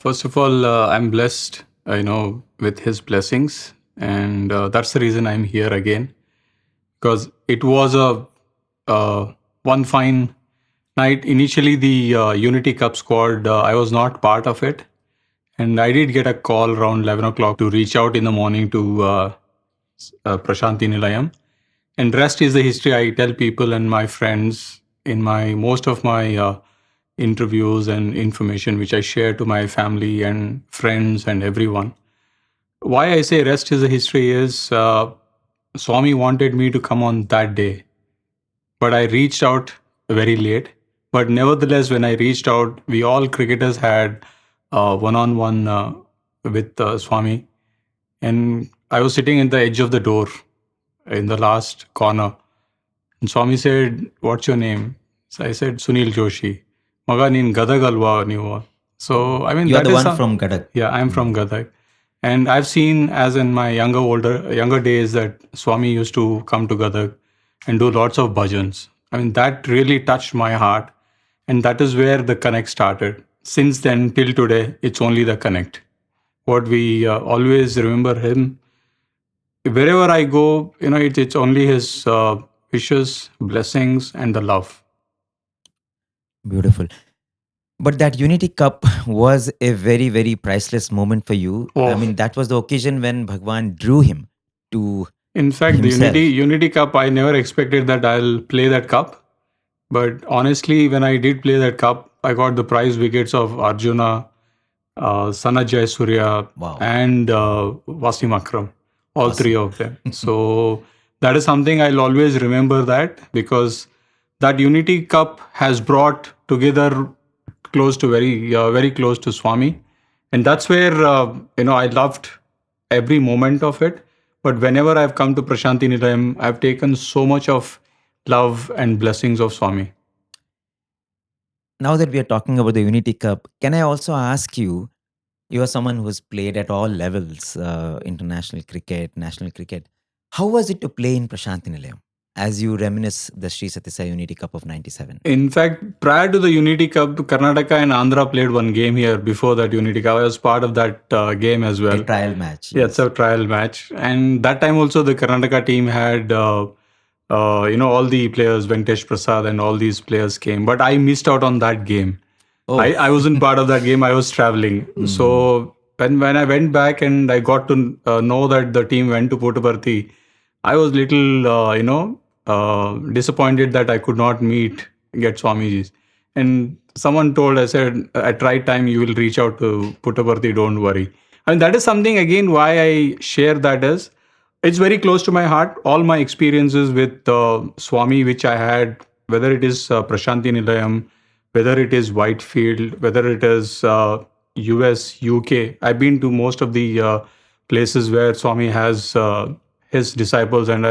First of all, I'm blessed, with His blessings, and that's the reason I'm here again. Because it was a one fine night. Initially, the Unity Cup squad, I was not part of it, and I did get a call around 11 o'clock to reach out in the morning to Prasanthi Nilayam. And rest is the history. I tell people and my friends in my most of my interviews and information which I share to my family and friends and everyone. Why I say rest is a history is Swami wanted me to come on that day, but I reached out very late. But nevertheless, when I reached out, we all cricketers had one-on-one with Swami, and I was sitting in the edge of the door in the last corner. And Swami said, "What's your name?" So I said, "Sunil Joshi." Maga nin Gadagalwa niwa. So I mean You are that the is one some. from Gadag. Yeah, I'm from Gadag, and I've seen as in my younger days that Swami used to come to Gadag and do lots of bhajans. I mean that really touched my heart, and that is where the connect started. Since then till today, it's only the connect. What we always remember him wherever I go, it's only his wishes, blessings, and the love. Beautiful. But that Unity Cup was a very, very priceless moment for you. I Oh, mean, that was the occasion when Bhagwan drew him to in fact, the himself. Unity Cup, I never expected that I'll play that cup. But honestly, when I did play that cup, I got the prize wickets of Arjuna, Sanajay Surya, Wow. and Wasim Akram, all three Awesome. of them. So that is something I'll always remember that because that Unity Cup has brought together close to very close to Swami, and that's where I loved every moment of it. But whenever I've come to Prashanti Nilayam, I've taken so much of love and blessings of Swami. Now that we are talking about the Unity Cup, can I also ask you? You are someone who's played at all levels, international cricket, national cricket. How was it to play in Prasanthi Nilayam as you reminisce the Sri Sathya Sai Unity Cup of 97? In fact, prior to the Unity Cup, Karnataka and Andhra played one game here before that Unity Cup. I was part of that game as A well. trial match, Yeah, it's yes. a trial match. And that time also the Karnataka team had, all the players, Venkatesh Prasad and all these players came. But I missed out on that game. Oh, I wasn't part of that game. I was traveling. mm, So when I went back and I got to know that the team went to Puttaparthi, I was little, disappointed that I could not get Swamiji's. And someone told, I said, at right time you will reach out to Puttaparthi, don't worry. And that is something again why I share that is it's very close to my heart. All my experiences with Swami, which I had, whether it is Prashanti Nilayam, whether it is Whitefield, whether it is US, UK. I've been to most of the places where Swami has his disciples, and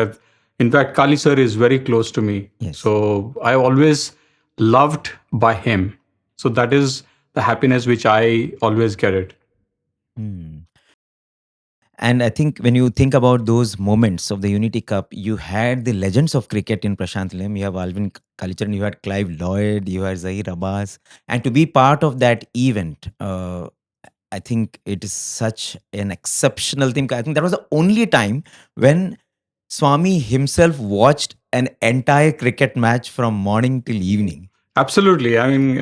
in fact, Kali sir is very close to me. yes. So I always loved by him. So that is the happiness which I always get it. Mm. And I think when you think about those moments of the Unity Cup, you had the legends of cricket in Prashant Lim. You have Alvin Kalicharan, you had Clive Lloyd, you had Zahir Abbas. And to be part of that event, I think it is such an exceptional thing. I think that was the only time when Swami himself watched an entire cricket match from morning till evening. Absolutely. I mean,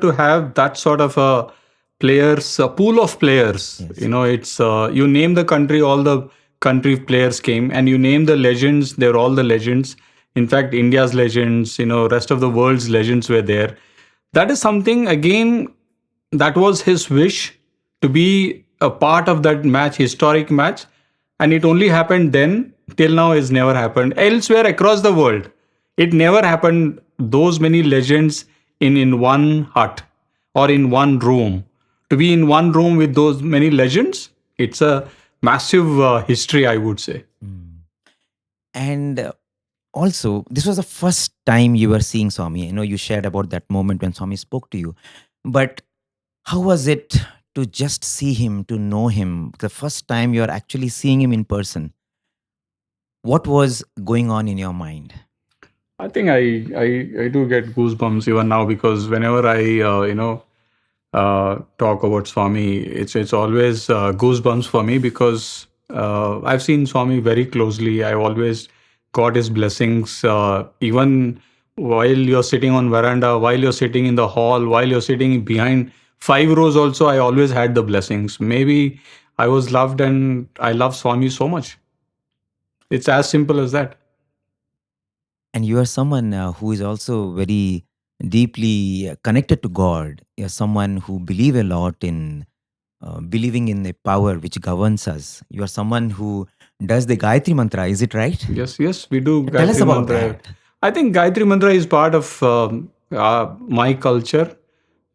to have that sort of a pool of players, Yes. it's you name the country, all the country players came, and you name the legends, they're all the legends. In fact, India's legends, rest of the world's legends were there. That is something again that was his wish to be a part of that match, historic match, and it only happened then. Till now, it's never happened elsewhere across the world. It never happened. Those many legends in one hut or in one room. To be in one room with those many legends, it's a massive history, I would say. Mm. And also, this was the first time you were seeing Swami. I know you shared about that moment when Swami spoke to you. But how was it to just see him, to know him? The first time you're actually seeing him in person. What was going on in your mind? I think I do get goosebumps even now because whenever I talk about Swami, it's always goosebumps for me because I've seen Swami very closely. I always got his blessings, even while you're sitting on veranda, while you're sitting in the hall, while you're sitting behind 5 rows. Also, I always had the blessings. Maybe I was loved, and I love Swami so much. It's as simple as that. And you are someone who is also very deeply connected to God. You're someone who believe a lot in believing in the power which governs us. You are someone who does the Gayatri Mantra. Is it right? Yes, yes, we do Tell us Gayatri about Mantra. that. I think Gayatri Mantra is part of my culture,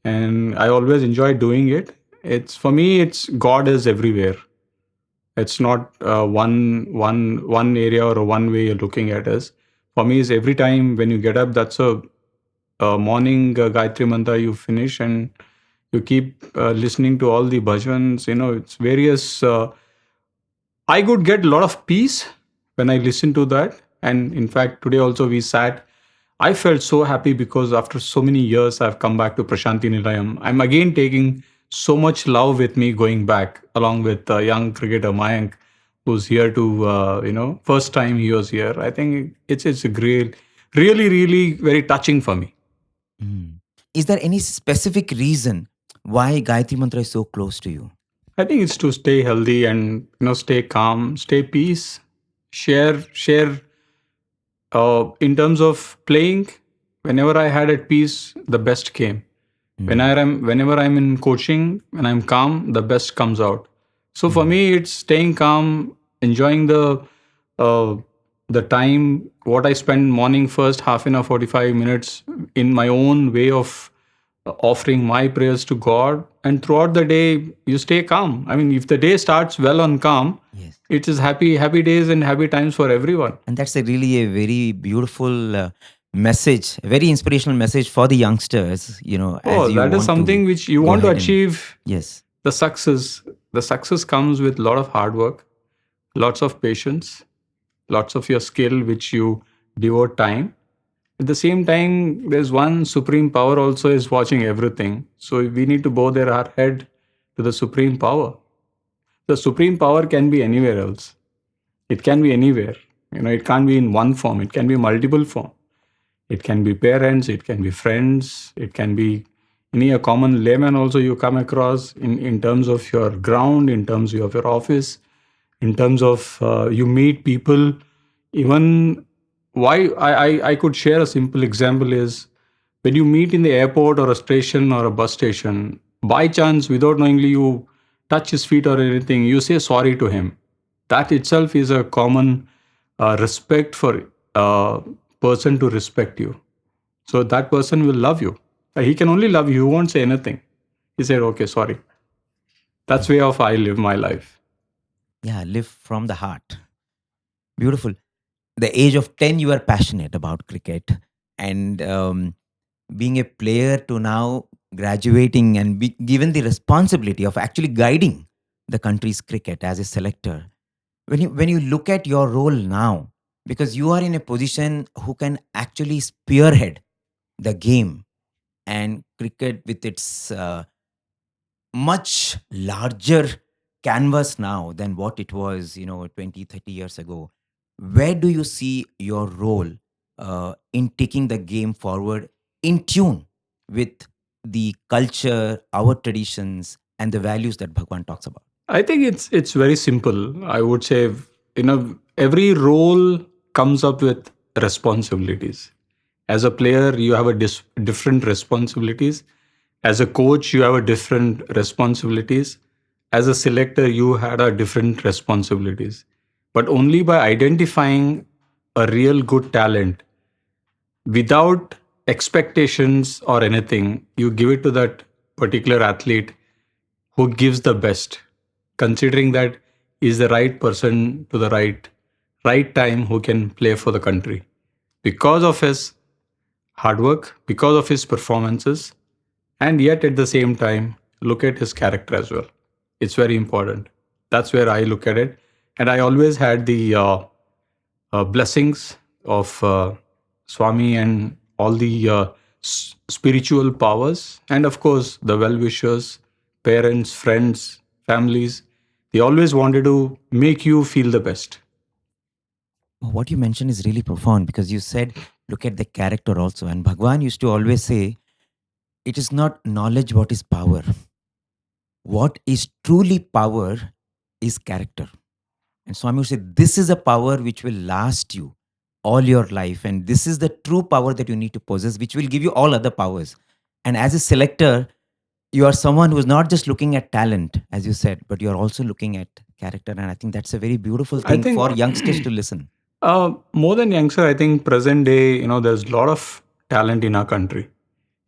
and I always enjoy doing it. It's for me, it's God is everywhere. It's not one area or one way you're looking at us. For me, is every time when you get up, that's a morning Gayatri Mantra you finish, and you keep listening to all the bhajans. It's various. I could get a lot of peace when I listened to that. And in fact, today also we sat. I felt so happy because after so many years, I've come back to Prasanthi Nilayam. I'm again taking so much love with me going back, along with young cricketer Mayank, who's here to, first time he was here. I think it's a great, really, really very touching for me. Mm. Is there any specific reason why Gayatri Mantra is so close to you? I think it's to stay healthy and stay calm, stay peace, share in terms of playing, whenever I had at peace, the best came. Mm. Whenever I'm in coaching, when I'm calm, the best comes out. So for Mm. me, it's staying calm, enjoying uh, the time. What I spend morning first half an hour, 45 minutes in my own way of offering my prayers to God, and throughout the day you stay calm. I mean, if the day starts well on calm, Yes. it is happy days and happy times for everyone. And that's really a very beautiful message, a very inspirational message for the youngsters, as Oh, you that is want to something which you go want to ahead and, achieve. yes. The success comes with a lot of hard work, lots of patience, lots of your skill which you devote time. At the same time, there's one supreme power also is watching everything. So we need to bow their our head to the supreme power. The supreme power can be anywhere else. It can be anywhere. It can't be in one form. It can be multiple form. It can be parents, it can be friends, it can be any a common layman also you come across in terms of your ground, in terms of your office, in terms of you meet people. Even why I could share a simple example is when you meet in the airport or a station or a bus station, by chance, without knowingly, you touch his feet or anything, you say sorry to him. That itself is a common respect for a person to respect you. So that person will love you. He can only love you. He won't say anything. He said, okay, sorry. That's way of I live my life. Yeah, live from the heart. Beautiful. The age of 10, you are passionate about cricket. And being a player to now graduating and be given the responsibility of actually guiding the country's cricket as a selector. When you look at your role now, because you are in a position who can actually spearhead the game and cricket with its much larger canvas now than what it was 20, 30 years ago. Where do you see your role in taking the game forward in tune with the culture, our traditions, and the values that Bhagwan talks about? I think it's very simple. I would say, every role comes up with responsibilities. As a player, you have a different responsibilities. As a coach, you have a different responsibilities. As a selector, you had a different responsibilities. But only by identifying a real good talent without expectations or anything, you give it to that particular athlete who gives the best, considering that is the right person to the right time who can play for the country because of his hard work, because of his performances, and yet at the same time look at his character as well. It's very important. That's where I look at it, and I always had the blessings of Swami and all the spiritual powers, and of course, the well wishers, parents, friends, families. They always wanted to make you feel the best. What you mentioned is really profound because you said, look at the character also. And Bhagwan used to always say, it is not knowledge what is power. What is truly power is character. And Swami would say, this is a power which will last you all your life. And this is the true power that you need to possess, which will give you all other powers. And as a selector, you are someone who is not just looking at talent, as you said, but you're also looking at character. And I think that's a very beautiful I thing think for youngsters to listen. more than youngster, I think present day, there's a lot of talent in our country,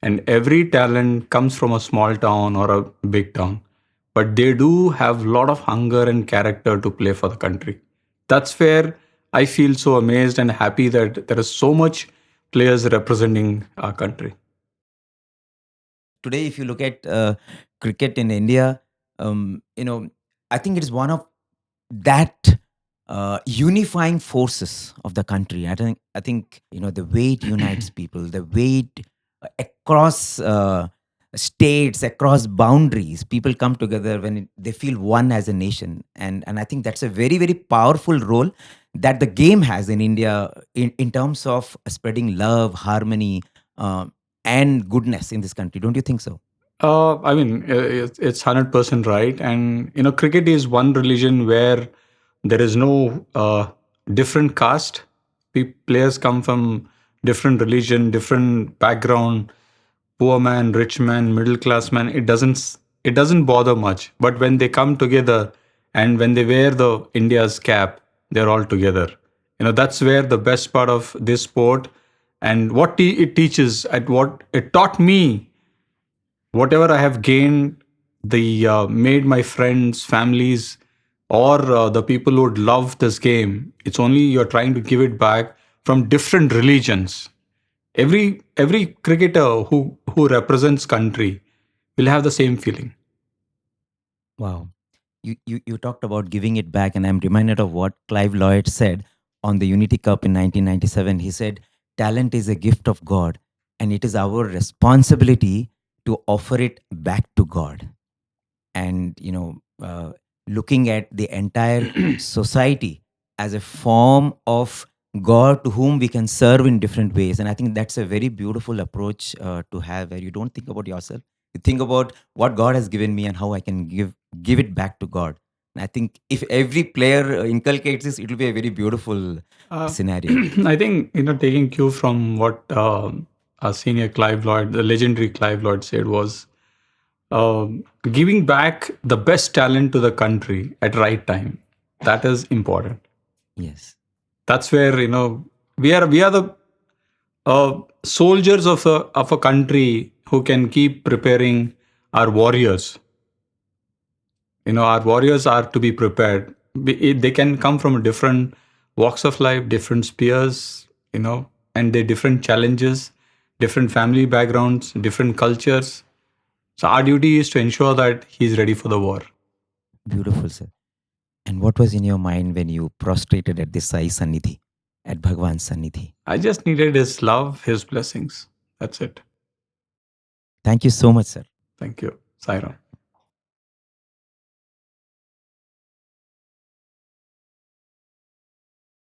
and every talent comes from a small town or a big town, but they do have a lot of hunger and character to play for the country. That's where I feel so amazed and happy that there is so much players representing our country. Today, if you look at cricket in India, I think it is one of that unifying forces of the country. I think the way it unites people, the way it across states, across boundaries, people come together when they feel one as a nation, and I think that's a very very powerful role that the game has in India in terms of spreading love, harmony, uh, and goodness in this country. Don't you think so? I mean, it's 100% right. And, cricket is one religion where there is no different caste. Players come from different religion, different background, poor man, rich man, middle class man. It doesn't bother much. But when they come together and when they wear the India's cap, they're all together. That's where the best part of this sport and what it teaches, at what it taught me, whatever I have gained, the made my friends, families, or the people who would love this game. It's only you're trying to give it back from different religions. Every cricketer who represents country will have the same feeling. Wow. You talked about giving it back, and I'm reminded of what Clive Lloyd said on the Unity Cup in 1997. He said, talent is a gift of God, and it is our responsibility to offer it back to God. And, looking at the entire society as a form of God to whom we can serve in different ways. And I think that's a very beautiful approach to have, where you don't think about yourself. You think about what God has given me and how I can give it back to God. And I think if every player inculcates this, it will be a very beautiful Uh, scenario. I think, taking cue from what our senior Clive Lloyd, the legendary Clive Lloyd, said was giving back the best talent to the country at right time. That is important. Yes, That's where we are the soldiers of a country who can keep preparing our warriors. Our warriors are to be prepared. They can come from different walks of life, different spheres, and they different challenges, different family backgrounds, different cultures. So our duty is to ensure that he's ready for the war. beautiful, sir. And what was in your mind when you prostrated at the Sai Sannidhi, at Bhagawan's Sannidhi? I just needed his love, his blessings. That's it. Thank you so much, sir. Thank you, Sairam.